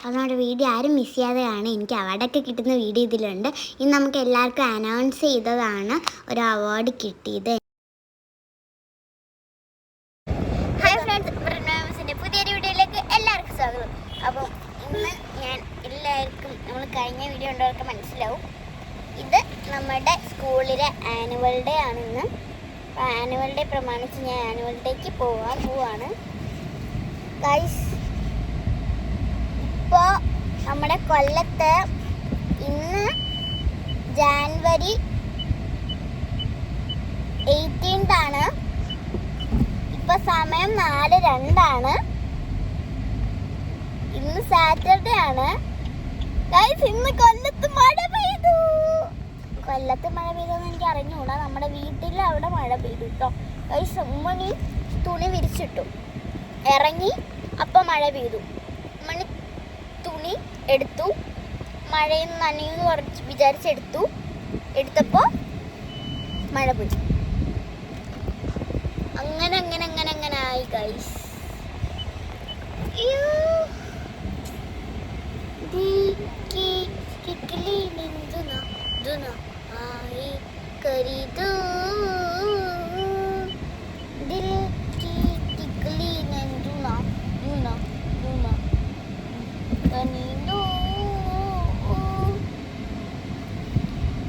അതുകൊണ്ട് വീഡിയോ ആരും മിസ് ചെയ്യാതെ കാണും. എനിക്ക് അവാർഡൊക്കെ കിട്ടുന്ന വീഡിയോ ഇതിലുണ്ട്. ഇന്ന് നമുക്ക് എല്ലാവർക്കും അനൗൺസ് ചെയ്തതാണ് ഒരു അവാർഡ് കിട്ടിയത്. ഹായ് ഫ്രണ്ട്സ്, ബ്രണ്ണോസിൻ്റെ പുതിയൊരു വീഡിയോയിലേക്ക് എല്ലാവർക്കും സ്വാഗതം. അപ്പം ഇന്ന് ഞാൻ എല്ലാവർക്കും നമ്മൾ കഴിഞ്ഞ വീഡിയോ ഉള്ളവർക്ക് മനസ്സിലാവും, ഇത് നമ്മുടെ സ്കൂളിലെ ആനുവൽ ഡേ ആണിന്ന്. അപ്പോൾ ആനുവൽ ഡേ പ്രമാണിച്ച് ഞാൻ ആനുവൽ ഡേക്ക് പോവാണ് ഗൈസ്. ഇപ്പോൾ നമ്മുടെ കൊല്ലത്ത് ഇന്ന് ജാനുവരി 18 ആണ്. ഇപ്പോൾ സമയം 4:02. ഇന്ന് സാറ്റർഡേ ആണ് ഗൈസ്. ഇന്ന് കൊല്ലത്ത് മഴ പെയ്തു. കൊല്ലത്ത് മഴ പെയ്തെന്ന് എനിക്ക് അറിഞ്ഞുകൂടാ. നമ്മുടെ വീട്ടിൽ അവിടെ മഴ പെയ്തു കേട്ടോ ഗൈസ്. ഉമ്മണി തുണി വിരിച്ചിട്ടു, ഇറങ്ങി, അപ്പം മഴ പെയ്തു. ഉമ്മണി തുണി എടുത്തു, മഴയിൽ നനയുമെന്ന് എടുത്തപ്പോൾ മഴ പെയ്തു. അങ്ങനെ ആയി ഗൈസ്.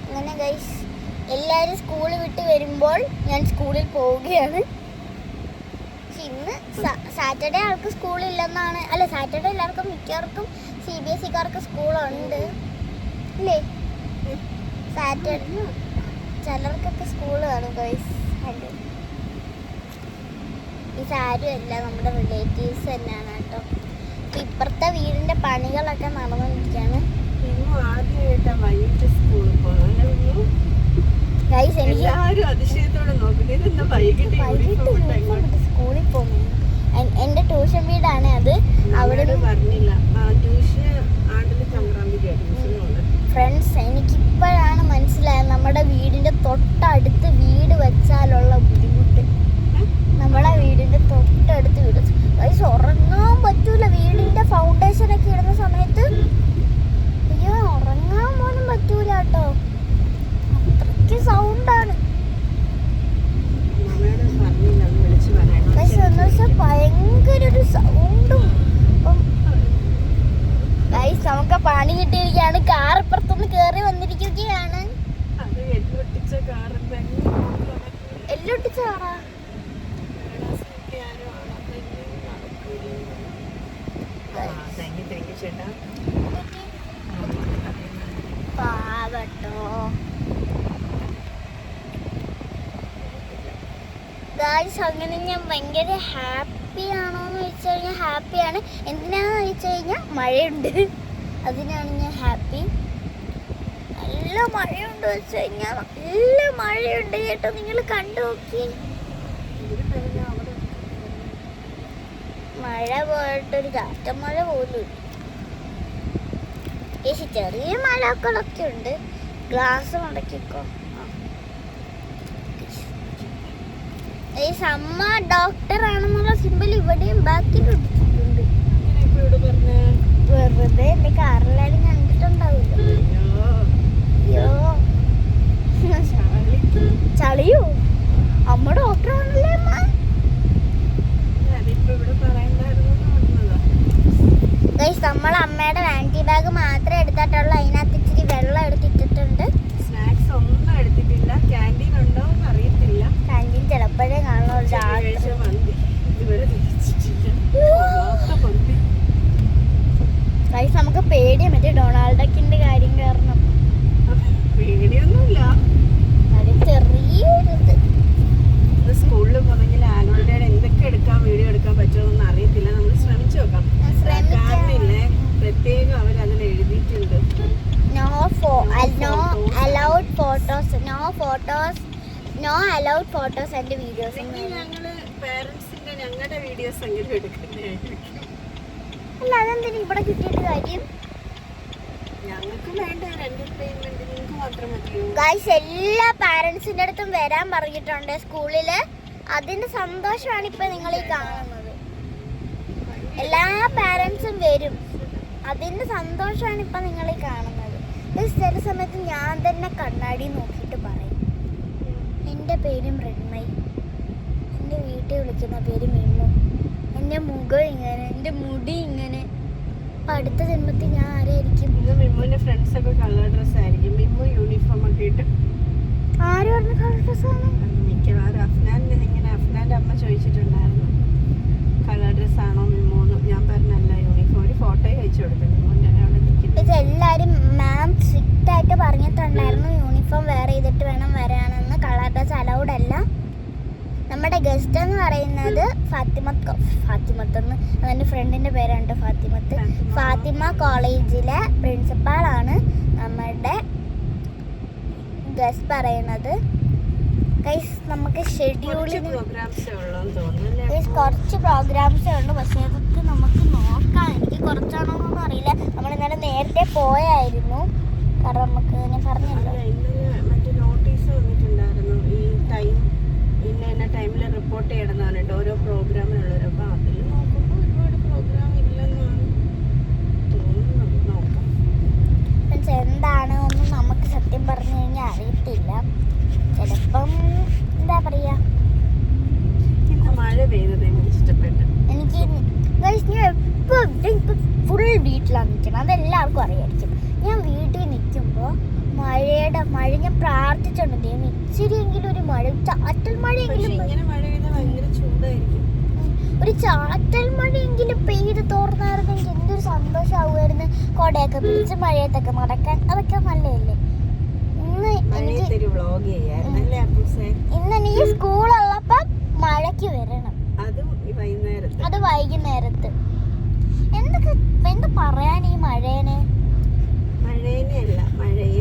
അങ്ങനെ ഗൈസ്, എല്ലാവരും സ്കൂളിൽ വിട്ട് വരുമ്പോൾ ഞാൻ സ്കൂളിൽ പോവുകയാണ്. ഇന്ന് സാറ്റർഡേ ആൾക്ക് സ്കൂളില്ലെന്നാണ്. അല്ല, സാറ്റർഡേ എല്ലാവർക്കും മിക്കവർക്കും CBSE-കാർക്ക് സ്കൂളുണ്ട് അല്ലേ? സാറ്റർഡേ ചിലർക്കൊക്കെ സ്കൂൾ കാണും ഗൈസ്. ഇതാരുമല്ല, നമ്മുടെ റിലേറ്റീവ്സ് തന്നെയാണ് കേട്ടോ. അപ്പം ഇപ്പുറത്തെ വീടിൻ്റെ പണികളൊക്കെ നടന്നുകൊണ്ടിരിക്കുകയാണ് ഗൈസ്. എനിക്ക് സ്കൂളിൽ പോകുന്നു. എൻ്റെ ട്യൂഷൻ വീടാണ് അത്. അവിടെ ഫ്രണ്ട്സ്, എനിക്കിപ്പോഴാണ് മനസ്സിലായത് നമ്മുടെ വീടിൻ്റെ തൊട്ടടുത്ത് വീട് വെച്ചാലുള്ള ബുദ്ധിമുട്ട്. നമ്മളെ വീടിൻ്റെ തൊട്ടടുത്ത് വീട് ഗൈസ്, ഉറങ്ങാൻ പറ്റൂല. വീടിൻ്റെ ഫൗണ്ടേഷനൊക്കെ ഇടുന്ന സമയത്ത് അയ്യോ, ഉറങ്ങാൻ പോലും പറ്റൂല കേട്ടോ. അത്രയ്ക്ക് സൗണ്ടാണ് ഭയങ്കര ഒരു സൗണ്ടും. ഗൈസ്, നമുക്ക് പണി കിട്ടിയിരിക്കുകയാണ്. കാർ ഇപ്പുറത്തുനിന്ന് കയറി വന്നിരിക്കുകയാണ്. എല്ലൊട്ടിച്ച കാറാ. പാവട്ടോ ഗൈസ്. അങ്ങനെ ഞാൻ ഭയങ്കര ഹാപ്പിയാണോന്ന് ചോദിച്ചു കഴിഞ്ഞാൽ ഹാപ്പിയാണ്. എന്തിനാന്ന് ചോദിച്ചു കഴിഞ്ഞാൽ മഴയുണ്ട്, അതിനാണ് ഞാൻ ഹാപ്പി. നല്ല മഴയുണ്ട് വെച്ച് കഴിഞ്ഞാൽ നല്ല മഴയുണ്ട് കേട്ടോ. നിങ്ങൾ കണ്ടു നോക്കി, മഴ പോയിട്ടൊരു ചാറ്റമഴ പോലും ചേച്ചി. ചെറിയ മഴകളൊക്കെ ഉണ്ട്. ഗ്ലാസ് മടക്കിക്കോ. അമ്മ ഡോക്ടർ ആണെന്നുള്ള സിമ്പിൾ ഇവിടെയും ബാക്കിൽ ഇട്ടിട്ടുണ്ട്. വെറുതെ എന്റെ കാറിലാരും കണ്ടിട്ടുണ്ടാവില്ല. ചളിയോ? അമ്മ ഡോക്ടർ ആണല്ലേ അമ്മ. ഗൈസ്, നമ്മൾ അമ്മയുടെ വാനിറ്റി ബാഗ് മാത്രമേ എടുത്തിട്ടുള്ളൂ. അതിനകത്ത് ഇച്ചിരി വെള്ളം എടുത്തിട്ടിട്ടുണ്ട്. സ്നാക്സ് ഒന്നും എടുത്തിട്ടില്ല. ക്യാൻറ്റീൻ ഉണ്ടോ എന്ന് അറിയത്തില്ല. ക്യാൻറ്റീൻ ചിലപ്പോഴേ കാണുള്ളൂ. ഗൈസ്, നമുക്ക് പേടിയാ മറ്റേ ഡൊണാൾഡ് ഡക്കിന്റെ കാര്യം കാരണം. പേടിയൊന്നുമില്ല. അത് ചെറിയൊരു സ്കൂളിൽ പോന്നെങ്കിൽ ആനുവൽ ഡേ എന്തൊക്കെ വീഡിയോ എടുക്കാൻ പറ്റുമെന്നൊന്നും അറിയത്തില്ല. നമ്മൾ ശ്രമിച്ചു നോക്കാം. കാരണമില്ലേ, പ്രത്യേകം അവർ അതിൽ എഴുതിയിട്ടുണ്ട്, no allowed photos and videos. ഞങ്ങള് പേരൻസിന്റെ ഞങ്ങളുടെ വീഡിയോസ് എങ്കിലും എടുക്കുന്നതായിരിക്കും. അല്ല, അതെന്തിനാ ഇവിടെ കിട്ടിയിട്ട് കാര്യം? ഞങ്ങൾക്ക് വേണ്ട എന്റർടൈൻമെന്റ് നിങ്ങൾക്ക് മാത്രം മതിയോ? ഗൈസ്, എല്ലാ പാരന്റ്സിന്റെ അടുത്തും വരാൻ പറഞ്ഞിട്ടുണ്ട് സ്കൂളില്. അതിന്റെ സന്തോഷമാണ് ഇപ്പൊ നിങ്ങൾ ഈ കാണുന്നത്. എല്ലാ പാരന്റ്സും വരും. അതിന്റെ സന്തോഷമാണ് ഇപ്പൊ നിങ്ങൾ ഈ കാണുന്നത്. ചില സമയത്ത് ഞാൻ തന്നെ കണ്ണാടി നോക്കിയിട്ട് പറയും, എൻ്റെ പേര് മൃണ്മയി, എൻ്റെ വീട്ടിൽ വിളിക്കുന്ന പേര് മിന്നു, എൻ്റെ മുഖം ഇങ്ങനെ, എൻ്റെ മുടി ഇങ്ങനെ. അപ്പൊ അടുത്ത ജന്മത്തിൽ ഞാൻ ആരായിരിക്കും? ഇത് മിമ്മുവിന്റെ ഫ്രണ്ട്സ് ഒക്കെ കളർ ഡ്രസ് ആയിരിക്കും. മിമ്മു യൂണിഫോം ഒക്കെ ഇട്ട്. ആര് പറഞ്ഞ കളർ ഡ്രസ്സാണ്? മിക്കവാറും അഫ്നാന്റെ അമ്മ ചോദിച്ചിട്ടുണ്ടായിരുന്നു കളർ ഡ്രസ് ആണോ മിമ്മൂന്ന്. ഞാൻ പറഞ്ഞല്ല, യൂണിഫോം. ഒരു ഫോട്ടോ അയച്ചു കൊടുത്തു മിമ്മുവിന്റെ. അവിടെ നിൽക്കുന്നത് ഇത് എല്ലാരും മാം സ്ട്രിക്റ്റ് ആയിട്ട് പറഞ്ഞിട്ടുണ്ടായിരുന്നു, യൂണിഫോം വേറെ ചെയ്തിട്ട് വേണം വരാനെന്ന്. കളർ ഡ്രസ് അലൗഡ് അല്ല. നമ്മുടെ ഗസ്റ്റ് എന്ന് പറയുന്നത് ഫാത്തിമത്ത് എന്ന് അതെൻ്റെ ഫ്രണ്ടിന്റെ പേരുണ്ട്, ഫാത്തിമത്ത്. ഫാത്തിമ കോളേജിലെ പ്രിൻസിപ്പാളാണ് നമ്മുടെ ഗസ്റ്റ് പറയുന്നത്. ഗൈസ് നമുക്ക് ഷെഡ്യൂളിൽ കുറച്ച് പ്രോഗ്രാംസേ ഉള്ളൂ, പക്ഷേ അതൊക്കെ നമുക്ക് നോക്കാം. എനിക്ക് കുറച്ചാണോന്നൊന്നും അറിയില്ല. നമ്മൾ ഇന്നലെ നേരത്തെ പോയായിരുന്നു, കാരണം നമുക്ക് ഞാൻ പറഞ്ഞല്ലോ മറ്റു നോട്ടീസ് വന്നിട്ടുണ്ടായിരുന്നു. ഈ ടൈം ഇന്ന ടൈമിൽ റിപ്പോർട്ട് ചെയ്യണമെന്നാണ് ഓരോ പ്രോഗ്രാമിനുള്ളവർ. അപ്പോൾ അതിൽ നോക്കുമ്പോൾ ഒരുപാട് പ്രോഗ്രാം ഇല്ലെന്നാണ് തോന്നുന്നത്. നോക്കാം. മീൻസ് എന്താണ് ഒന്നും നമുക്ക് സത്യം പറഞ്ഞു കഴിഞ്ഞാൽ അറിയത്തില്ല. ചിലപ്പം എന്താ പറയാ, ഇന്ന് മഴ പെയ്തത് എനിക്ക് ഇഷ്ടപ്പെട്ടു. എനിക്ക് എപ്പോൾ ഫുൾ വീട്ടിലാണ് നിൽക്കണം, അതെല്ലാവർക്കും അറിയായിരിക്കും. ഞാൻ വീട്ടിൽ നിൽക്കുമ്പോൾ മഴ ഞാൻ പ്രാർത്ഥിച്ചോണ്ട് ദൈവം ഇച്ചിരിയെങ്കിലും ഒരു മഴ, ചാറ്റൽ മഴയെങ്കിലും, ഇങ്ങനെ മഴ പെയ്താൽ ഭയങ്കര ചൂടായിരിക്കും. ഒരു ചാറ്റൽ മഴയെങ്കിലും പെയ്ത് തോർന്നായിരുന്നെങ്കിൽ എന്തൊരു സന്തോഷമാവുമായിരുന്നു. കൊടയൊക്കെ പിടിച്ച് മഴയത്തൊക്കെ നടക്കാൻ, അതൊക്കെ നല്ലതല്ലേ. ഇന്ന് എനിക്ക് സ്കൂളുള്ളപ്പോ മഴയ്ക്ക് വരണം, അത് വൈകുന്നേരത്ത്. എന്താ പറയാൻ ഈ മഴേനെ? മഴയെ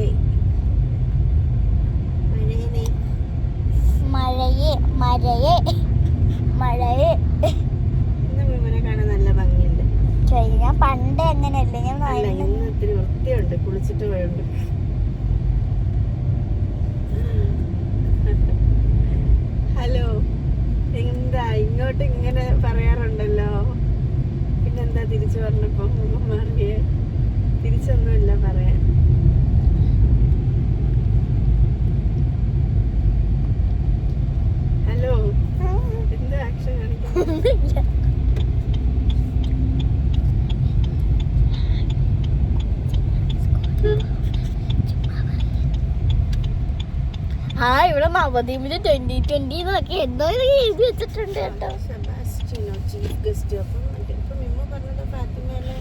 കാണാൻ നല്ല ഭംഗിയുണ്ട്. ഞാൻ പണ്ടേ അങ്ങനെയല്ലേ, ഞാൻ ഇന്ന് ഇത്തിരി വൃത്തിയുണ്ട്, കുളിച്ചിട്ട് പോയുണ്ട്. ഹലോ, എന്താ ഇങ്ങോട്ട് ഇങ്ങനെ പറയാറുണ്ടല്ലോ, പിന്നെന്താ തിരിച്ചു പറഞ്ഞപ്പോ മാറിയേ? തിരിച്ചൊന്നുമില്ല പറയാൻ. ഹലോ, എന്താ ആക്ഷൻ കാണിക്കുന്നത്? ഇവിടെ നവദീപില് 2020 എന്നൊക്കെ എന്തോ എഴുതി വെച്ചിട്ടുണ്ട് കേട്ടോ. സെബാസ്റ്റ്യനോ ചീഫ് ഗസ്റ്റ്. അപ്പം മിമ്മു പറഞ്ഞത് ഫാത്തിമയിലെ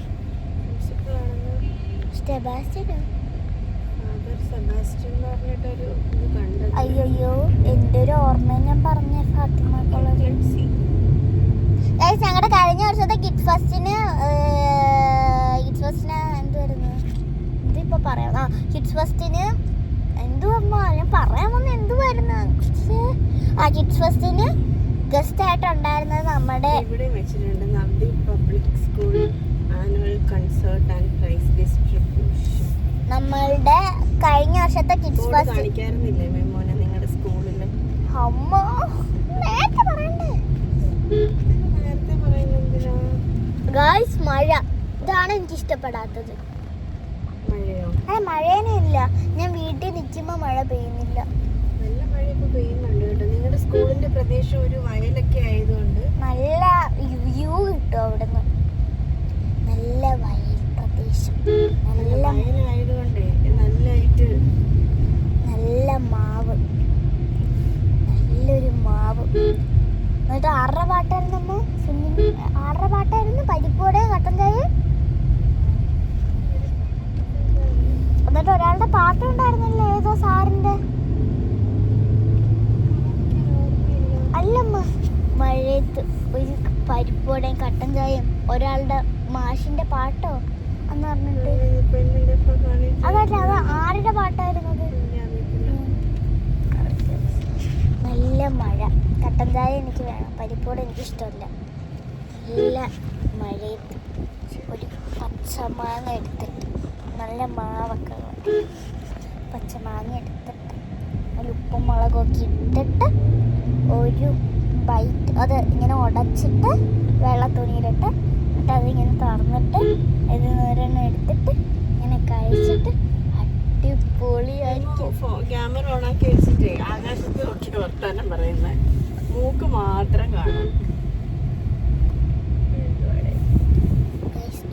പ്രിൻസിപ്പളാണെന്ന്. സെബാസ്റ്റ്യനോ? സെബാസ്റ്റ്യൻ എന്ന് പറഞ്ഞിട്ടൊരു ഇത് കണ്ടത്. അയ്യോ, എൻ്റെ ഒരു ഓർമ്മ ഞാൻ പറഞ്ഞ ഫാത്തിമ കോളേജ്. ഞങ്ങളുടെ കഴിഞ്ഞ വർഷത്തെ കിഡ്സ് ഫസ്റ്റിന് എന്തുവായിരുന്നു ഇതിപ്പോ പറയാം. കിഡ്സ് ഫസ്റ്റിന് എന്തുവാ ഞാൻ പറയാൻ വന്ന എന്തുവായിരുന്നു? കിഡ്സ് ഫസ്റ്റിന് ഗസ്റ്റ് ആയിട്ടുണ്ടായിരുന്നത് നമ്മുടെ ഇവിടെ വെച്ചിട്ടുണ്ട്, Navdeep public school annual concert and price distribution. നമ്മളുടെ കഴിഞ്ഞ വർഷത്തെ കിഡ്സ് ഫസ്റ്റ് കാണിക്കാറുന്നില്ലേ മെമ്മോനെ നിങ്ങളുടെ സ്കൂളിൽ? അമ്മ നേരത്തെ പറയണ്ടേ? നേരത്തെ പറയുന്നെന്തിനാ? ഗായ്സ്, മഴ, ഇതാണ് എനിക്ക് ഇഷ്ടപ്പെടാത്തത്. മഴയോ? മഴേനെ ഇല്ല, ഞാൻ വീട്ടിൽ നിൽക്കുമ്പോ മഴ പെയ്യുന്നില്ല. നല്ല മഴ ഇപ്പൊ പെയ്യുന്നുണ്ട് കേട്ടോ. നിങ്ങളുടെ സ്കൂളിന്റെ പ്രദേശം ഒരു വയലൊക്കെ ആയതുകൊണ്ട് നല്ല വ്യൂ കിട്ടും അവിടുന്ന്. നല്ല വയൽ പ്രദേശം, നല്ല വയലായതുകൊണ്ട് നല്ലതായിട്ട്. നല്ല മാവ്, നല്ലൊരു മാവ്. എന്നിട്ട് 6 പാട്ടായിരുന്നു, 6 പാട്ടായിരുന്നു, പരിപ്പോടെ കട്ടൻ ചായ. എന്നിട്ട് ഒരാളുടെ പാട്ടുണ്ടായിരുന്നല്ലോ, ഏതോ സാറിന്റെ. അല്ലമ്മ, മഴയത്ത് ഒരു പരിപ്പോടെയും കട്ടൻ ചായയും ഒരാളുടെ മാഷിന്റെ പാട്ടോ എന്ന് പറഞ്ഞിട്ട്. അതല്ല, അത് ആരുടെ പാട്ടായിരുന്നത്? നല്ല മഴ, കട്ടൻ ചായ എനിക്ക് വേണം, പരിപ്പോടെ എനിക്ക് ഇഷ്ടമല്ല. നല്ല മഴയത്ത് ഒരു പച്ചമാങ്ങ എടുത്തിട്ട്, നല്ല മാവൊക്കെ പച്ചമാങ്ങ എടുത്തിട്ട് ഒരു ഉപ്പും മുളകൊക്കെ ഇട്ടിട്ട് ഒരു ബൈറ്റ് അത് ഇങ്ങനെ ഉടച്ചിട്ട് വെള്ള തുണിയിലിട്ട്, എന്നിട്ട് അതിങ്ങനെ തുറന്നിട്ട് ഇതിൽ ഒരെണ്ണം എടുത്തിട്ട് ഇങ്ങനെ കഴിച്ചിട്ട് അടിപൊളിയായിരിക്കും. ക്യാമറ ഓണാക്കി വെച്ചിട്ടേ ആകാശത്ത് നോക്കി വർത്താനം പറയുന്നത്, മൂക്ക് മാത്രം കാണാം.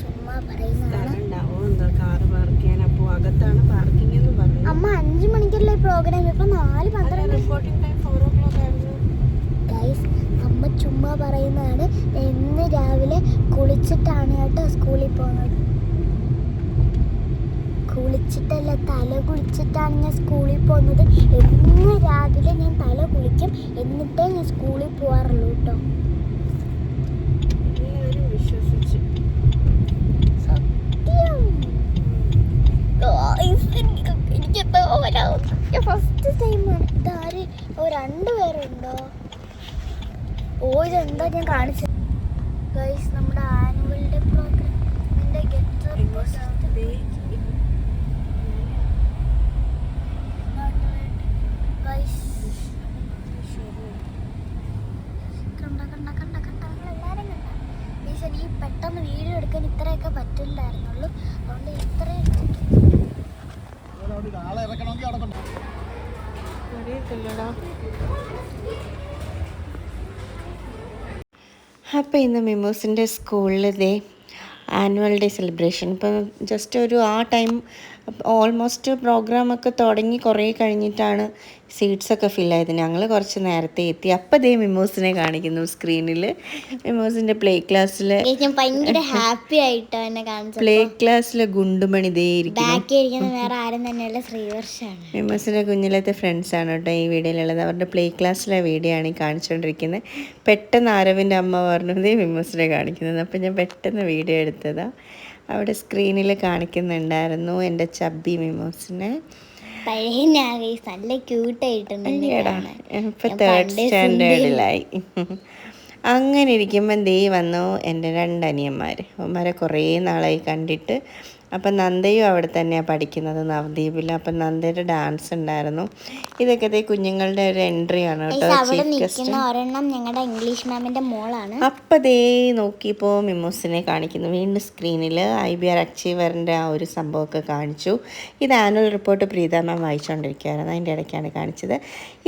ചുമ്മാ പറയുന്നതാണ്. ഉണ്ടാവോ എന്തോ കാറ് പാർക്ക് ചെയ്യാൻ. അപ്പൊ അകത്താണ് പാർക്കിംഗ് എന്ന് പറഞ്ഞു. അമ്മ 5 മണിക്കല്ലേ പ്രോഗ്രാം, ഇപ്പൊ 4:12. റിപ്പോർട്ടിംഗ് ടൈം 4 o'clock ആയിരുന്നു. ഗൈസ് അമ്മ ചുമ്മാ പറയുന്നതാണ്. ഇന്ന് രാവിലെ കുളിച്ചിട്ടാണ് കേട്ടോ സ്കൂളിൽ പോകുന്നത്. കുളിച്ചിട്ടല്ല, തല കുളിച്ചിട്ടാണ് ഞാൻ സ്കൂളിൽ പോകുന്നത്. ഇന്ന് രാവിലെ ഞാൻ തല കുളിക്കും, എന്നിട്ടേ ഞാൻ സ്കൂളിൽ പോവാറുള്ളൂ കേട്ടോ. വിശ്വസിച്ച് സത്യം. എനിക്ക് എന്തോ ഫസ്റ്റ് ടൈമാണ്. ഇതാര് 2 പേരുണ്ടോ? ഓ ഇതെന്താ ഞാൻ കാണിച്ചത് ഗൈസ്, നമ്മുടെ ആനുവൽ ഡേ പ്രോഗ്രാമിന്റെ ഗെറ്റ് ഈ പെട്ടെന്ന് വീഡിയോ എടുക്കാൻ ഇത്രയൊക്കെ പറ്റില്ലായിരുന്നുള്ളൂ, അതുകൊണ്ട് ഇത്രയും അപ്പോൾ ഇന്ന് മിമോസിൻ്റെ സ്കൂളിൽ ആനുവൽ ഡേ സെലിബ്രേഷൻ. ഇപ്പം ജസ്റ്റ് ഒരു ആ ടൈം ഓൾമോസ്റ്റ് പ്രോഗ്രാമൊക്കെ തുടങ്ങി കുറേ കഴിഞ്ഞിട്ടാണ് സീറ്റ്സൊക്കെ ഫില്ലായത്. ഞങ്ങൾ കുറച്ച് നേരത്തെ എത്തി. അപ്പം മിമോസിനെ കാണിക്കുന്നു സ്ക്രീനിൽ. മിമോസിൻ്റെ പ്ലേ ക്ലാസ്സിൽ ഭയങ്കര ഹാപ്പി ആയിട്ടോ എന്നെ കാണിച്ചു. പ്ലേ ക്ലാസ്സിൽ ഗുണ്ടുമണി ഇരിക്കുന്നു. വേറെ ആരും തന്നെയല്ല, ശ്രീവർഷാണ്. മിമോസിൻ്റെ കുഞ്ഞിലത്തെ ഫ്രണ്ട്സാണ് കേട്ടോ ഈ വീഡിയോയിലുള്ളത്. അവരുടെ പ്ലേ ക്ലാസ്സിലെ വീഡിയോ ആണ് ഈ കാണിച്ചുകൊണ്ടിരിക്കുന്നത്. പെട്ടെന്ന് ആരവിൻ്റെ അമ്മ പറഞ്ഞത് മിമോസിനെ കാണിക്കുന്നത്. അപ്പം ഞാൻ പെട്ടെന്ന് വീഡിയോ എടുത്തതാണ്. അവിടെ സ്ക്രീനിൽ കാണിക്കുന്നുണ്ടായിരുന്നു എൻ്റെ ചബ്ബി മിമോസിനെ. നല്ല ക്യൂട്ടായിട്ടുണ്ട്. ഇപ്പം 3rd സ്റ്റാൻഡേർഡിലായി. അങ്ങനെ ഇരിക്കുമ്പം വന്നു എൻ്റെ 2 അനിയന്മാർ. അവന്മാരെ കുറേ നാളായി കണ്ടിട്ട്. അപ്പം നന്ദയും അവിടെ തന്നെയാണ് പഠിക്കുന്നത്, നവദ്വീപിൽ. അപ്പം നന്ദയുടെ ഡാൻസ് ഉണ്ടായിരുന്നു. ഇതൊക്കെ കുഞ്ഞുങ്ങളുടെ ഒരു എൻട്രി ആണ് കേട്ടോ. ചീഫ് ഗസ്റ്റ് ഞങ്ങളുടെ ഇംഗ്ലീഷ് മാമിൻ്റെ മോളാണ്. അപ്പം നോക്കിയപ്പോൾ മിമോസിനെ കാണിക്കുന്നു വീണ്ടും സ്ക്രീനിൽ. IBR അച്ചീവറിൻ്റെ ആ ഒരു സംഭവമൊക്കെ കാണിച്ചു. ഇത് ആനുവൽ റിപ്പോർട്ട് പ്രീത മാം വായിച്ചുകൊണ്ടിരിക്കുകയായിരുന്നു, അതിൻ്റെ ഇടയ്ക്കാണ് കാണിച്ചത്.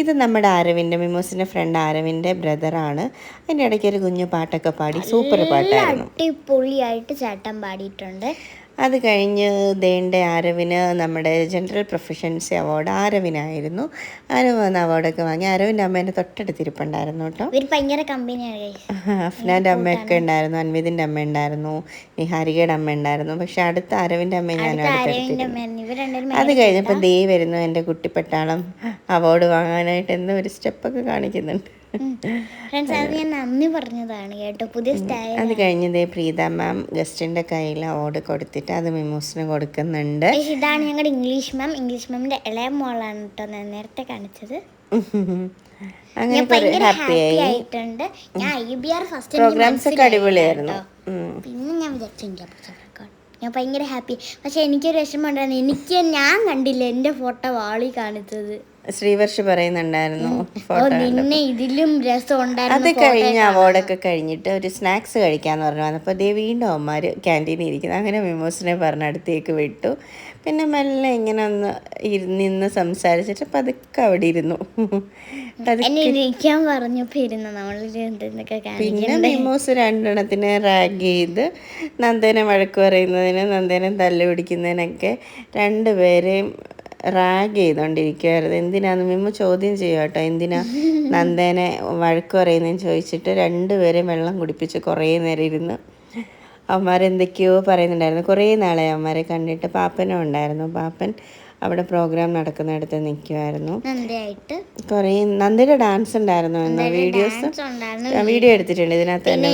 ഇത് നമ്മുടെ ആരവിൻ്റെ, മിമോസിൻ്റെ ഫ്രണ്ട് ആരവിൻ്റെ ബ്രദറാണ്. അതിൻ്റെ ഇടയ്ക്ക് ഒരു കുഞ്ഞു പാട്ടൊക്കെ പാടി, സൂപ്പർ പാട്ടായിരുന്നു. അടിപൊളിയായിട്ട് ചേട്ടൻ പാടിയിട്ടുണ്ട്. അത് കഴിഞ്ഞ് ആരവിന് നമ്മുടെ ജനറൽ പ്രൊഫഷൻസി അവാർഡ് ആരവിനായിരുന്നു. ആരവ് വന്ന് അവാർഡൊക്കെ വാങ്ങി. ആരവിൻ്റെ അമ്മേൻ്റെ തൊട്ടടുത്തിരിപ്പുണ്ടായിരുന്നു കേട്ടോ. ഭയങ്കര കമ്പനിയാണ്. അഫ്നാൻ്റെ അമ്മയൊക്കെ ഉണ്ടായിരുന്നു, അൻവിതിൻ്റെ അമ്മ ഉണ്ടായിരുന്നു, നിഹാരികയുടെ അമ്മ ഉണ്ടായിരുന്നു. പക്ഷെ അടുത്ത ആരവിൻ്റെ അമ്മയെ ഞാൻ അടുത്തെടുത്തിരുന്നു. അത് കഴിഞ്ഞപ്പോൾ വരുന്നു എൻ്റെ കുട്ടിപ്പട്ടാളം അവാർഡ് വാങ്ങാനായിട്ട് എന്തോ ഒരു സ്റ്റെപ്പൊക്കെ കാണിക്കുന്നുണ്ട്. നന്ദി പറഞ്ഞതാണ് കേട്ടോ, പുതിയ സ്റ്റൈൽ. അത് കഴിഞ്ഞ് പ്രീത മാം ഗസ്റ്റിന്റെ കയ്യിൽ അവാർഡ് കൊടുത്തിട്ട് അത് മിമോസിന് കൊടുക്കുന്നുണ്ട്. ഇതാണ് ഞങ്ങളുടെ ഇംഗ്ലീഷ് മാം. ഇംഗ്ലീഷ് മാമിന്റെ ഇളയ മോളാണ് കേട്ടോ ഞാൻ നേരത്തെ കാണിച്ചത്. അങ്ങനെ ഹാപ്പി ആയിട്ടുണ്ട്. ഞാൻ IBR ഫസ്റ്റ് പ്രോഗ്രാംസ് ഒക്കെ അടിപൊളിയായിരുന്നു. പിന്നെ ഞാൻ വിചാരിച്ചു ഞാൻ ഭയങ്കര ഹാപ്പി. പക്ഷെ എനിക്കൊരു വിഷമം ഉണ്ടായിരുന്നു, ഞാൻ കണ്ടില്ല എൻ്റെ ഫോട്ടോ വാളി കാണിച്ചത്. ശ്രീവർഷ് പറയുന്നുണ്ടായിരുന്നു ഇതിലും രസം ഉണ്ടായിരുന്നു. അത് കഴിഞ്ഞ് അവാർഡൊക്കെ കഴിഞ്ഞിട്ട് ഒരു സ്നാക്സ് കഴിക്കാന്ന് പറഞ്ഞു വന്നപ്പോൾ വീണ്ടും അവന്മാർ ക്യാൻറ്റീനിൽ ഇരിക്കുന്നു. അങ്ങനെ മിമോസിനെ പറഞ്ഞ അടുത്തേക്ക് വിട്ടു. പിന്നെ മെല്ലെ ഇങ്ങനെ ഒന്ന് നിന്ന് സംസാരിച്ചിട്ട് പതുക്കെ അവിടെ ഇരുന്നു. പിന്നെ മിമോസ് 2 എണ്ണത്തിനെ റാഗ് ചെയ്ത് നന്ദനെ വഴക്ക് പറയുന്നതിന്, നന്ദനെ തല്ല് പിടിക്കുന്നതിനൊക്കെ 2 പേരെയും റാഗ് ചെയ്തുകൊണ്ടിരിക്കുമായിരുന്നു. എന്തിനാന്ന് മിമ്മ ചോദ്യം ചെയ്യുക കേട്ടോ, എന്തിനാ നന്ദേനെ വഴക്ക് പറയുന്നതെന്ന് ചോദിച്ചിട്ട് 2 പേരെയും വെള്ളം കുടിപ്പിച്ച് കുറേ നേരം ഇരുന്ന് അവന്മാരെന്തൊക്കെയോ പറയുന്നുണ്ടായിരുന്നു. കുറേ നാളെ അവന്മാരെ കണ്ടിട്ട്. പാപ്പനും ഉണ്ടായിരുന്നു. പാപ്പൻ അവിടെ പ്രോഗ്രാം നടക്കുന്നിടത്ത് നിൽക്കുമായിരുന്നു. കുറേ നന്ദയുടെ ഡാൻസ് ഉണ്ടായിരുന്നു എന്ന് വീഡിയോ എടുത്തിട്ടുണ്ട്. ഇതിനകത്ത് തന്നെ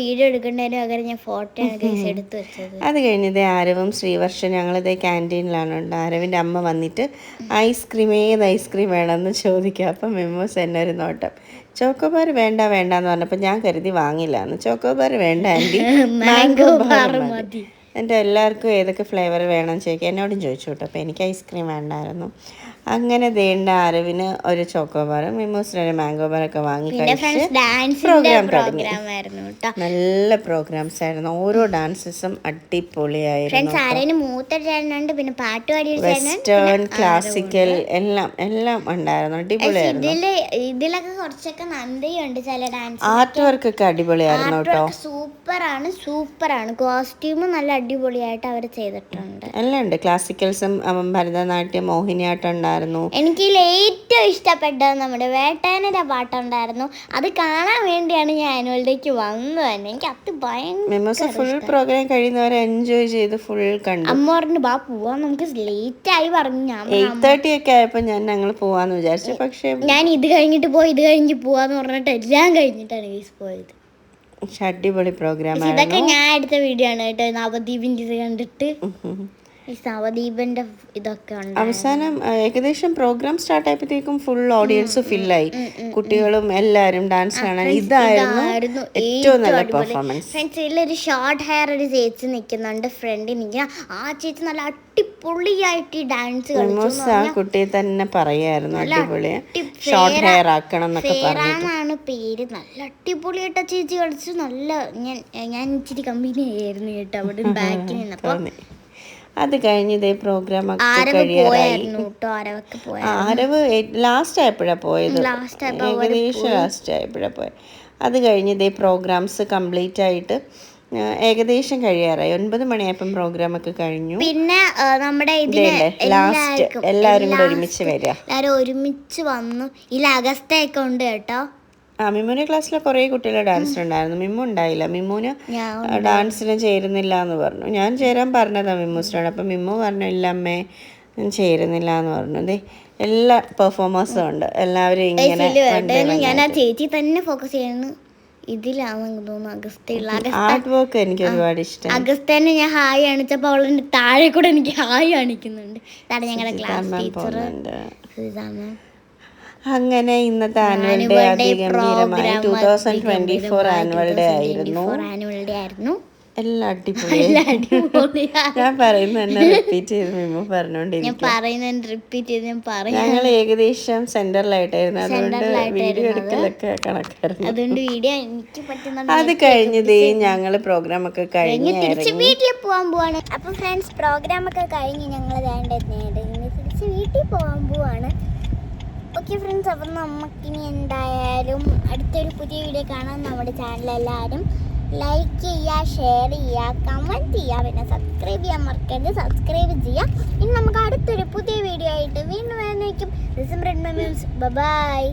വീഡിയോ എടുക്കേണ്ടതിന് ഞാൻ ഫോട്ടോ എടുത്ത് വെച്ചത്. അത് കഴിഞ്ഞത് ആരവും ശ്രീവർഷം ഞങ്ങളിത് ക്യാൻറ്റീനിലാണ് ഉണ്ട്. ആരവിൻ്റെ അമ്മ വന്നിട്ട് ഏത് ഐസ്ക്രീം വേണമെന്ന് ചോദിക്കുക. അപ്പം മെമ്മോസ് എന്നെ ഒരു നോട്ടം, ചോക്കോബാർ വേണ്ടെന്ന് പറഞ്ഞപ്പോൾ ഞാൻ കരുതി വാങ്ങില്ല എന്ന്. ചോക്കോബാർ വേണ്ട ആൻറ്റി, മാംഗോ ബാർ മതി. എൻ്റെ എല്ലാവർക്കും ഏതൊക്കെ ഫ്ലേവർ വേണമെന്ന് ചോദിക്കുക, എന്നോടും ചോദിച്ചു കേട്ടോ. അപ്പോൾ എനിക്ക് ഐസ്ക്രീം വേണ്ടായിരുന്നു. അങ്ങനെ ദേണ്ട അറിവിന് ഒരു ചോക്കോബാറും മിമൂസിന് ഒരു മാംഗോ ബാറൊക്കെ വാങ്ങി പിന്നെ ഫ്രണ്ട്സ് ഡാൻസിന്റെ പ്രോഗ്രാം തുടങ്ങി. പ്രോഗ്രാം ആയിരുന്നു കേട്ടോ. നല്ല പ്രോഗ്രാംസ് ആയിരുന്നു. ഓരോ ഡാൻസസും അടിപൊളിയായിരുന്നു. ഫ്രണ്ട്സ് ആരേനും മൂത്ത ചേട്ടനുണ്ട്, പിന്നെ പാട്ട് പാടിയ വെസ്റ്റേൺ ക്ലാസിക്കൽ എല്ലാം എല്ലാം ഉണ്ടായിരുന്നു. അടിപൊളിയായിരുന്നു. ഇതിലൊക്കെ കുറച്ചൊക്കെ നന്ദിയുണ്ട് ചില ഡാൻസ്. ആർട്ട് വർക്ക് ഒക്കെ അടിപൊളിയായിരുന്നു കേട്ടോ. സൂപ്പറാണ്. കോസ്റ്റ്യൂമും നല്ല അടിപൊളിയായിട്ട് അവർ ചെയ്തിട്ടുണ്ട്. എല്ലാം ഉണ്ട്. ക്ലാസിക്കൽസും ഭരതനാട്യം, മോഹിനിയാട്ടം ഉണ്ടായിരുന്നു. എനിക്ക് ഏറ്റവും ഇഷ്ടപ്പെട്ടത് നമ്മുടെ വേട്ടേനയുടെ പാട്ടുണ്ടായിരുന്നു. അത് കാണാൻ വേണ്ടിയാണ് ഞാൻ ആനുവൽ ഡേക്ക് വന്നു തന്നെ. എനിക്ക് അത് ഭയങ്കര ഫുൾ പ്രോഗ്രാം കഴിയുന്നവരെ എൻജോയ് ചെയ്ത് ഫുൾ കണ്ടു. അമ്മ പറഞ്ഞു ബാ പോവാൻ, നമുക്ക് ലേറ്റ് ആയി പറഞ്ഞു. ഞാൻ 8:30 ഒക്കെ ആയപ്പോ ഞങ്ങൾ പോവാന്ന് വിചാരിച്ചു. പക്ഷെ ഞാൻ ഇത് കഴിഞ്ഞിട്ട് പോവാന്ന് പറഞ്ഞിട്ട് എല്ലാം കഴിഞ്ഞിട്ടാണ് പോയത്. അടിപൊളി പ്രോഗ്രാം ഇതൊക്കെ ഞാൻ എടുത്ത വീഡിയോ ആണ് കേട്ടോ. നവദ്വീപിന്റെ ഇത് കണ്ടിട്ട് നവദ്വീപിന്റെ ഇതൊക്കെ ഉണ്ട്. അവസാനം ഏകദേശം പ്രോഗ്രാം സ്റ്റാർട്ട് ആയപ്പോഴത്തേക്കും ഫുൾ ഓഡിയൻസ് ഫില്ലായി. കുട്ടികളും എല്ലാരും ഡാൻസ് കാണാൻ. ഇതായിരുന്നു ഏറ്റവും നല്ല പെർഫോമൻസ്. ഫ്രണ്ട്സ് ഇതിലൊരു ഷോർട്ട് ഹെയർ ഒരു ചേച്ചി നിൽക്കുന്നുണ്ട്, ഫ്രണ്ടിൽ നിൽക്കുന്ന ആ ചേച്ചി നല്ല അടിപൊളിയായിട്ട് ഡാൻസ് കളിച്ചു. ആ കുട്ടിയെ തന്നെ പറയായിരുന്നു അടിപൊളി ഷോർട്ട് ഹെയർ ആക്കണം എന്നൊക്കെ പറഞ്ഞാണ് പേര്. നല്ല അടിപൊളിയായിട്ട് ചേച്ചി കളിച്ചു. നല്ല ഞാൻ ഇച്ചിരി കമ്പനി ആയിരുന്നു കേട്ടോ അവിടെ ബാക്കിൽ നിന്നപ്പോ. അത് കഴിഞ്ഞ് ഇതേ പ്രോഗ്രാം ഒക്കെ കഴിയാറായി. ആരവ് ലാസ്റ്റ് ആയപ്പോഴാണ് പോയത്. ഏകദേശം ലാസ്റ്റ് ആയപ്പോഴാണ് പോയത്. അത് കഴിഞ്ഞ് ഇതേ പ്രോഗ്രാംസ് കംപ്ലീറ്റ് ആയിട്ട് ഏകദേശം കഴിയാറായി. 9 മണിയായപ്പം പ്രോഗ്രാം ഒക്കെ കഴിഞ്ഞു. പിന്നെ നമ്മുടെ ലാസ്റ്റ് എല്ലാവരും കൂടെ ഒരുമിച്ച് വരിക. എല്ലാവരും ഒരുമിച്ച് വന്നു. ഇതിൽ അഗസ്തയൊക്കെ ഉണ്ട് കേട്ടോ. മിമ്മുവിന്റെ ക്ലാസ്സിലെ കുറേ കുട്ടികൾ ഡാൻസിനുണ്ടായിരുന്നു. മിമ്മു ഉണ്ടായില്ല. മിമ്മുന് ഡാൻസിന് ചേരുന്നില്ല എന്ന് പറഞ്ഞു. ഞാൻ ചേരാൻ പറഞ്ഞതാ മിമ്മൂസിനോട്. അപ്പം മിമ്മു പറഞ്ഞു ഇല്ല അമ്മേ ഞാൻ ചേരുന്നില്ല എന്ന് പറഞ്ഞു. അതെ എല്ലാ പെർഫോമൻസും ഉണ്ട്. എല്ലാവരും ഇങ്ങനെ ഞാൻ ആ ചേച്ചി തന്നെ ഫോക്കസ് ചെയ്യുന്നു. ഇതിലാണെന്ന് തോന്നുന്നു അഗസ്തയുള്ള ആർട്ട് വർക്ക് എനിക്ക് ഒരുപാട് ഇഷ്ടം. അഗസ്തന്നെ ഞാൻ ഹായ് കാണിച്ചപ്പോൾ അവളെന്റെ താഴെ കൂടെ എനിക്ക് ഹായ് കാണിക്കുന്നുണ്ട്. ഇതാണ് ഞങ്ങളുടെ ക്ലാസ് ടീച്ചർ. അങ്ങനെ ഇന്നത്തെ ആനുവൽ ഡേ അതിഗംഭീരമായി 2024 ആനുവൽ ഡേ ആയിരുന്നു. എല്ലാം അടിപൊളി. ഞാൻ പറയുന്നത് റിപ്പീറ്റ് ചെയ്ത് മിമ്മു പറഞ്ഞോണ്ടിരിക്കും. ഞങ്ങൾ ഏകദേശം സെന്ററിലായിട്ടായിരുന്നു. അതുകൊണ്ട് വീഡിയോ എടുക്കലൊക്കെ കണക്കായിരുന്നു. അത് കഴിഞ്ഞതേ ഞങ്ങള് പ്രോഗ്രാം ഒക്കെ കഴിഞ്ഞ് വീട്ടിൽ പോവാൻ പോവാണ്. അപ്പൊ ഫ്രണ്ട്സ് പ്രോഗ്രാം ഒക്കെ കഴിഞ്ഞ് ഞങ്ങൾ തിരിച്ച് വീട്ടിൽ പോവാൻ പോവാണ്. ഓക്കെ ഫ്രണ്ട്സ്, അപ്പം നമുക്കിനി എന്തായാലും അടുത്തൊരു പുതിയ വീഡിയോ കാണാൻ. നമ്മുടെ ചാനൽ എല്ലാവരും ലൈക്ക് ചെയ്യുക, ഷെയർ ചെയ്യുക, കമൻറ്റ് ചെയ്യുക, പിന്നെ സബ്സ്ക്രൈബ് ചെയ്യാൻ മറക്കരുത്. സബ്സ്ക്രൈബ് ചെയ്യുക. ഇനി നമുക്ക് അടുത്തൊരു പുതിയ വീഡിയോ ആയിട്ട് വീണ്ടും വരുന്നേക്കും. This is red memes. By.